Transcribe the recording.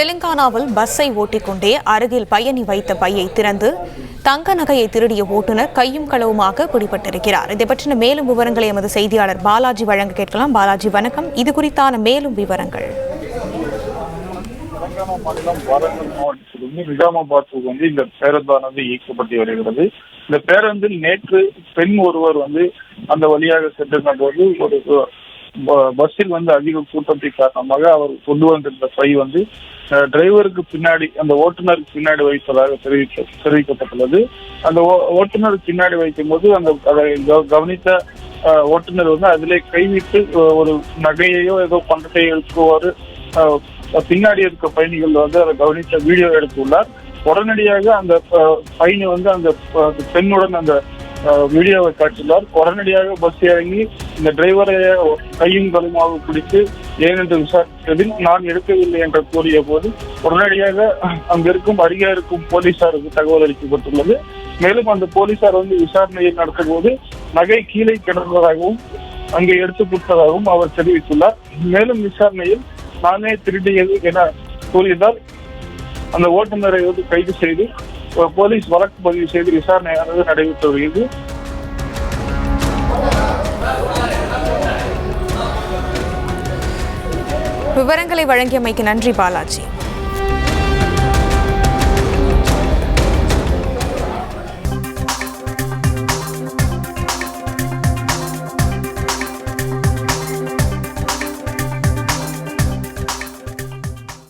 தெலுங்கானாவில் பஸ்ஸை ஓட்டிக்கொண்டே அருகில் பயணி வைத்த பையை திறந்து தங்க நகையை திருடிய ஓட்டுநர் கையும் களவுமாக பிடிபட்டிருக்கிறார். இதை பற்றின மேலும் விவரங்களை எமது செய்தியாளர் பாலாஜி வழங்க கேட்கலாம். பாலாஜி வணக்கம். இது குறித்தான மேலும் விவரங்கள். தெலங்கானா மாநிலம் வாரங்கல் மாவட்டத்திலிருந்து நிஜாமாபாத்துக்கு இந்த பேருந்தானது இயக்கப்பட்டு வருகிறது. இந்த பேருந்தில் நேற்று பெண் ஒருவர் அந்த வழியாக சென்றிருந்த போது ஒரு பஸ்ஸில் அதிக கூட்டத்தின் காரணமாக அவர் கொண்டு வந்திருந்த பை டிரைவருக்கு பின்னாடி அந்த ஓட்டுநருக்கு பின்னாடி வைப்பதாக தெரிவிக்கப்பட்டுள்ளது. அந்த ஓட்டுநருக்கு பின்னாடி வைக்கும் போது அதை கவனித்த ஓட்டுநர் அதிலே கைவிட்டு ஒரு நகையையோ ஏதோ பணத்தையோ எழுப்புவாரு பின்னாடி இருக்க பயணிகள் அதை கவனித்த வீடியோ எடுத்துள்ளார். உடனடியாக அந்த பயணி அந்த பெண்ணுடன் அந்த வீடியோவை காட்டியுள்ளார். உடனடியாக பஸ் இறங்கி இந்த டிரைவரை கையும் களுமாக பிடித்து ஏனென்று விசாரித்ததில் நான் எடுக்கவில்லை என்று கூறிய போது உடனடியாக அங்கிருக்கும் அருகே இருக்கும் போலீசாருக்கு தகவல் அளிக்கப்பட்டுள்ளது. மேலும் அந்த போலீசார் விசாரணையை நடத்தும் போது நகை கீழே கிடந்ததாகவும் அங்கே எடுத்து கொடுத்ததாகவும் அவர் தெரிவித்துள்ளார். மேலும் விசாரணையில் நானே திருடியது என கூறியதால் அந்த ஓட்டுநரை கைது செய்து போலீஸ் வழக்கு பதிவு செய்து விசாரணையானது நடைபெற்று வருகிறது. விவரங்களை வழங்கியமைக்கு நன்றி பாலாஜி.